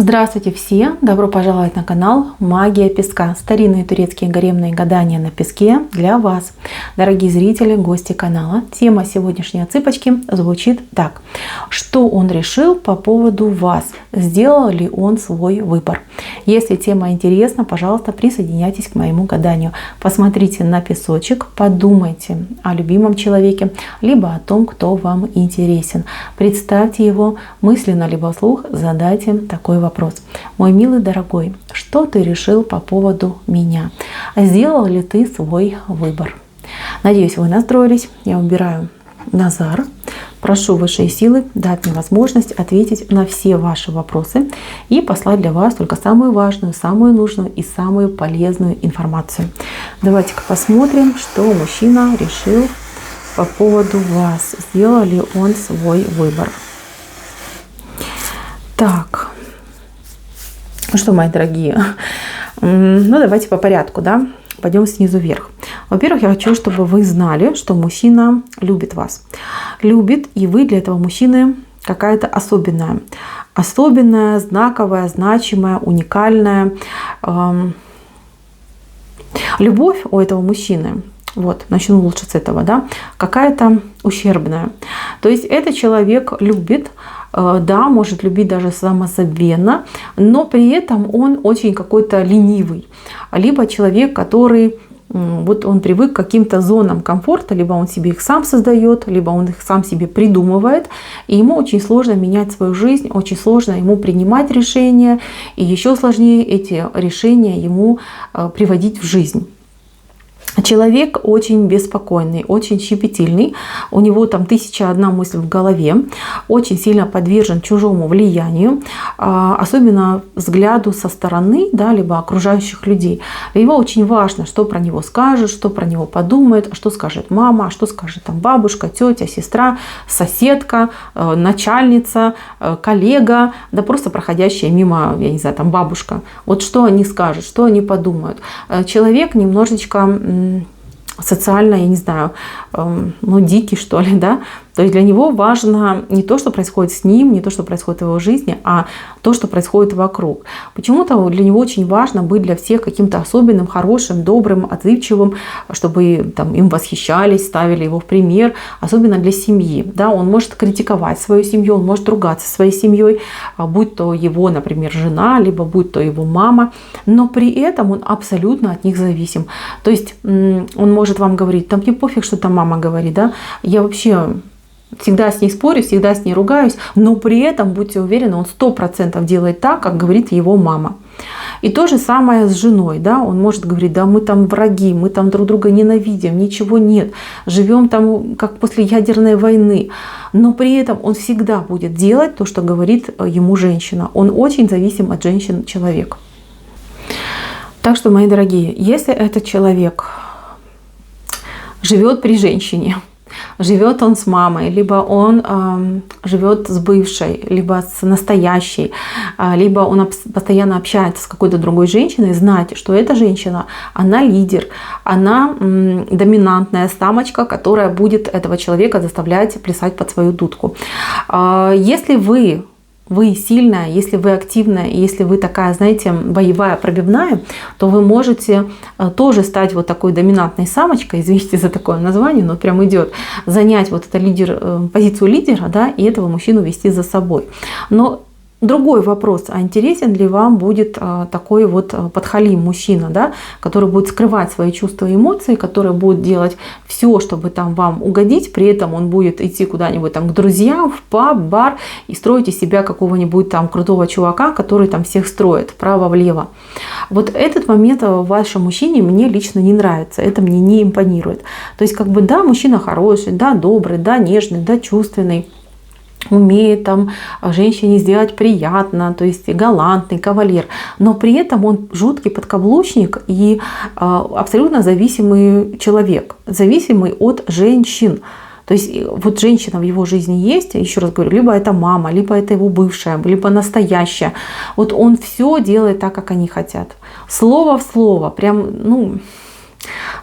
Здравствуйте все! Добро пожаловать на канал Магия Песка. Старинные турецкие гаремные гадания на песке для вас. Дорогие зрители, гости канала. Тема сегодняшней цыпочки звучит так. Что он решил по поводу вас? Сделал ли он свой выбор? Если тема интересна, пожалуйста, присоединяйтесь к моему гаданию. Посмотрите на песочек, подумайте о любимом человеке, либо о том, кто вам интересен. Представьте его мысленно, либо вслух задайте такой вопрос. Мой милый дорогой, что ты решил по поводу меня? Сделал ли ты свой выбор? Надеюсь, вы настроились. Я убираю Назар. Прошу высшие силы дать мне возможность ответить на все ваши вопросы и послать для вас только самую важную, самую нужную и самую полезную информацию. Давайте-ка посмотрим, что мужчина решил по поводу вас. Сделал ли он свой выбор? Так. Ну что, мои дорогие, давайте по порядку, да? Пойдем снизу вверх. Во-первых, я хочу, чтобы вы знали, что мужчина любит вас. Любит, и вы для этого мужчины какая-то особенная. Особенная, знаковая, значимая, уникальная. Любовь у этого мужчины, вот, начну лучше с этого, да, какая-то ущербная. То есть этот человек любит, да, может любить даже самозабвенно, но при этом он очень какой-то ленивый. Либо человек, который, вот он привык к каким-то зонам комфорта, либо он себе их сам создает, либо он их сам себе придумывает, и ему очень сложно менять свою жизнь, очень сложно ему принимать решения, и еще сложнее эти решения ему приводить в жизнь. Человек очень беспокойный, очень щепетильный, у него там 1001 мысль в голове, очень сильно подвержен чужому влиянию, особенно взгляду со стороны, да, либо окружающих людей. Для него очень важно, что про него скажут, что про него подумают, что скажет мама, что скажет там бабушка, тетя, сестра, соседка, начальница, коллега, да просто проходящая мимо, я не знаю, там бабушка. Вот что они скажут, что они подумают. Человек немножечко социально, я не знаю, дикий, что ли, да. То есть для него важно не то, что происходит с ним, не то, что происходит в его жизни, а то, что происходит вокруг. Почему-то для него очень важно быть для всех каким-то особенным, хорошим, добрым, отзывчивым, чтобы там им восхищались, ставили его в пример, особенно для семьи. Да, он может критиковать свою семью, он может ругаться со своей семьей, будь то его, например, жена, либо будь то его мама, но при этом он абсолютно от них зависим. То есть он может вам говорить, там мне пофиг, что там мама говорит, да, я вообще всегда с ней спорю, всегда с ней ругаюсь, но при этом, будьте уверены, он 100% делает так, как говорит его мама. И то же самое с женой, да, он может говорить, да, мы там враги, мы там друг друга ненавидим, ничего нет, живем там как после ядерной войны, но при этом он всегда будет делать то, что говорит ему женщина. Он очень зависим от женщин человек. Так что, мои дорогие, если этот человек живет при женщине, живет он с мамой, либо он живет с бывшей, либо с настоящей, либо он постоянно общается с какой-то другой женщиной, знайте, что эта женщина, она лидер, она доминантная самочка, которая будет этого человека заставлять плясать под свою дудку. Если вы сильная, если вы активная, если вы такая, знаете, боевая, пробивная, то вы можете тоже стать вот такой доминантной самочкой, извините за такое название, но прям идет, занять вот это позицию лидера, да, и этого мужчину вести за собой. Но другой вопрос, а интересен ли вам будет такой вот подхалим мужчина, да, который будет скрывать свои чувства и эмоции, который будет делать все, чтобы там вам угодить, при этом он будет идти куда-нибудь там к друзьям, в паб, бар и строить из себя какого-нибудь там крутого чувака, который там всех строит вправо-влево. Вот этот момент в вашем мужчине мне лично не нравится, это мне не импонирует. То есть как бы да, мужчина хороший, да, добрый, да, нежный, да, чувственный, умеет там женщине сделать приятно, то есть галантный кавалер, но при этом он жуткий подкаблучник и абсолютно зависимый человек, зависимый от женщин. То есть вот женщина в его жизни есть, еще раз говорю, либо это мама, либо это его бывшая, либо настоящая. Вот он все делает так, как они хотят. Слово в слово, прям,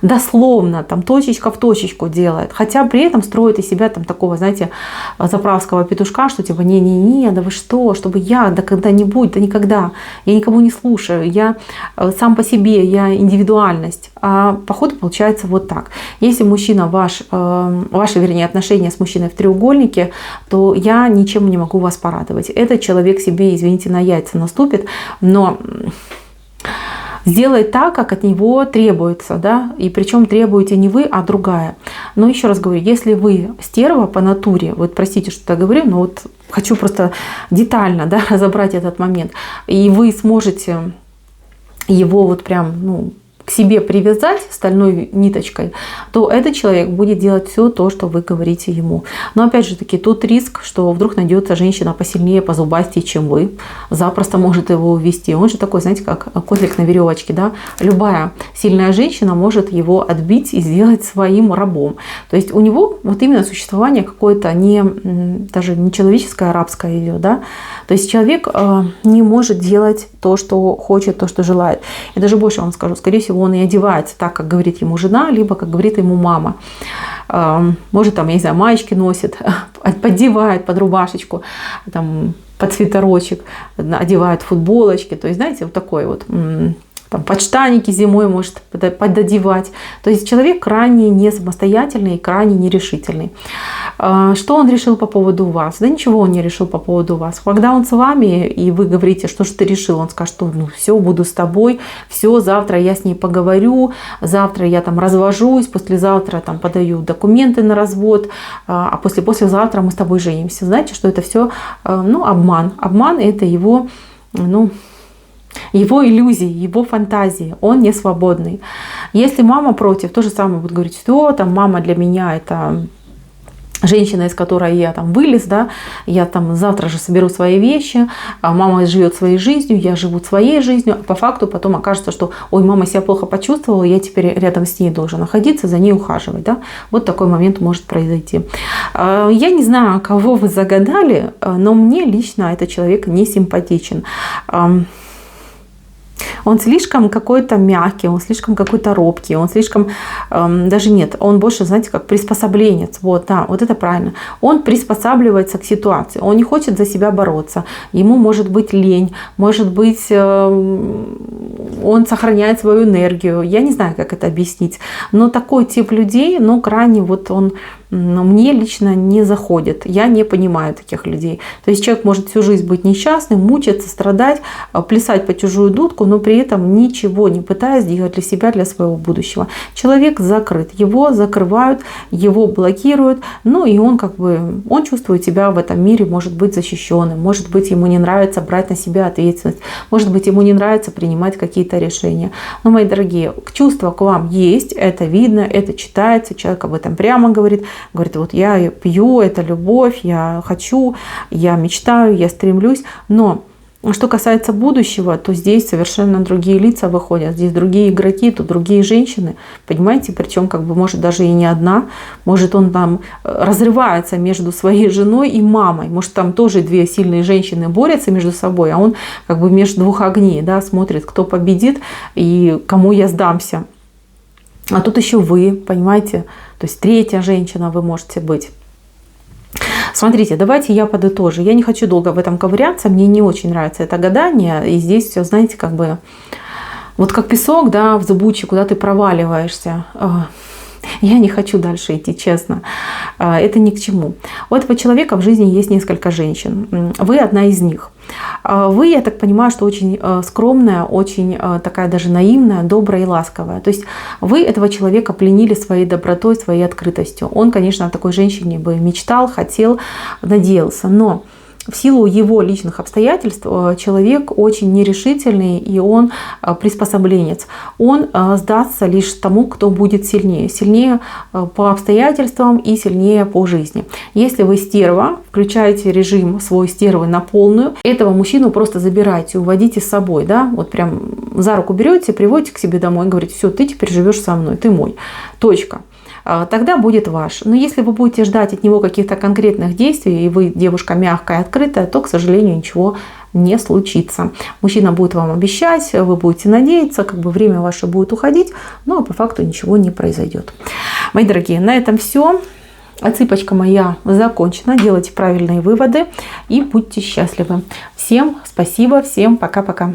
дословно, там, точечка в точечку делает, хотя при этом строит из себя там такого, знаете, заправского петушка, что типа не-не-не, да вы что, чтобы я, да когда-нибудь, да никогда, я никого не слушаю, я сам по себе, я индивидуальность. А по ходу получается вот так. Если мужчина ваши, вернее, отношения с мужчиной в треугольнике, то я ничем не могу вас порадовать. Этот человек себе, извините, на яйца наступит, но сделает так, как от него требуется, да, и причем требуете не вы, а другая. Но еще раз говорю, если вы стерва по натуре, вот простите, что я говорю, но вот хочу просто детально, да, разобрать этот момент, и вы сможете его вот прям, ну, к себе привязать стальной ниточкой, то этот человек будет делать все то, что вы говорите ему. Но опять же таки, тут риск, что вдруг найдется женщина посильнее, позубастее, чем вы, запросто может его увести. Он же такой, знаете, как козлик на веревочке, да? Любая сильная женщина может его отбить и сделать своим рабом. То есть у него вот именно существование какое-то даже не человеческое, а рабское идет, да? То есть человек не может делать то, что хочет, то, что желает. И даже больше вам скажу, скорее всего, он и одевается так, как говорит ему жена, либо как говорит ему мама. Может, там, я не знаю, маечки носит, поддевает под рубашечку, там, под свитерочек, одевает футболочки. То есть, знаете, вот такой вот, там, подштанники зимой может пододевать. То есть человек крайне не самостоятельный и крайне нерешительный. Что он решил по поводу вас? Да ничего он не решил по поводу вас. Когда он с вами, и вы говорите, что же ты решил, он скажет, что ну, все, буду с тобой, все, завтра я с ней поговорю, завтра я там развожусь, послезавтра там подаю документы на развод, а послезавтра мы с тобой женимся. Знаете, что это все обман. Обман — это его иллюзии, его фантазии, он не свободный. Если мама против, то же самое будет говорить, что там мама для меня это женщина, из которой я там вылез, да, я там завтра же соберу свои вещи, а мама живет своей жизнью, я живу своей жизнью, а по факту потом окажется, что ой, мама себя плохо почувствовала, я теперь рядом с ней должен находиться, за ней ухаживать, да, вот такой момент может произойти. Я не знаю, кого вы загадали, но мне лично этот человек не симпатичен. Он слишком какой-то мягкий, он слишком какой-то робкий, он слишком, даже нет, он больше, знаете, как приспособленец. Вот, да, вот это правильно. Он приспосабливается к ситуации, он не хочет за себя бороться. Ему может быть лень, может быть, он сохраняет свою энергию. Я не знаю, как это объяснить. Но такой тип людей, крайне вот он мне лично не заходит. Я не понимаю таких людей. То есть человек может всю жизнь быть несчастным, мучиться, страдать, плясать по чужую дудку, но при этом ничего не пытаясь сделать для себя, для своего будущего. Человек закрыт, его закрывают, его блокируют, и он чувствует себя в этом мире, может быть, защищенным, может быть, ему не нравится брать на себя ответственность, может быть, ему не нравится принимать какие-то решения. Но, мои дорогие, чувства к вам есть, это видно, это читается, человек об этом прямо говорит, вот я пью, это любовь, я хочу, я мечтаю, я стремлюсь. Но что касается будущего, то здесь совершенно другие лица выходят. Здесь другие игроки, тут другие женщины. Понимаете? Причем может даже и не одна. Может он там разрывается между своей женой и мамой. Может там тоже две сильные женщины борются между собой, а он между двух огней, да, смотрит, кто победит и кому я сдамся. А тут еще вы, понимаете? То есть третья женщина вы можете быть. Смотрите, давайте я подытожу. Я не хочу долго в этом ковыряться. Мне не очень нравится это гадание. И здесь все, знаете, вот как песок, да, в зубучий, куда ты проваливаешься. Я не хочу дальше идти, честно. Это ни к чему. У этого человека в жизни есть несколько женщин. Вы одна из них. Вы, я так понимаю, что очень скромная, очень такая даже наивная, добрая и ласковая. То есть вы этого человека пленили своей добротой, своей открытостью. Он, конечно, о такой женщине бы мечтал, хотел, надеялся. Но в силу его личных обстоятельств человек очень нерешительный, и он приспособленец. Он сдастся лишь тому, кто будет сильнее. Сильнее по обстоятельствам и сильнее по жизни. Если вы стерва, включаете режим свой стервы на полную, этого мужчину просто забирайте, уводите с собой. Да? Вот прям за руку берете, приводите к себе домой, говорите, все, ты теперь живешь со мной, ты мой. Точка. Тогда будет ваш. Но если вы будете ждать от него каких-то конкретных действий, и вы девушка мягкая, открытая, то, к сожалению, ничего не случится. Мужчина будет вам обещать, вы будете надеяться, как бы время ваше будет уходить, но по факту ничего не произойдет. Мои дорогие, на этом все. Отсыпочка моя закончена. Делайте правильные выводы и будьте счастливы. Всем спасибо, всем пока-пока.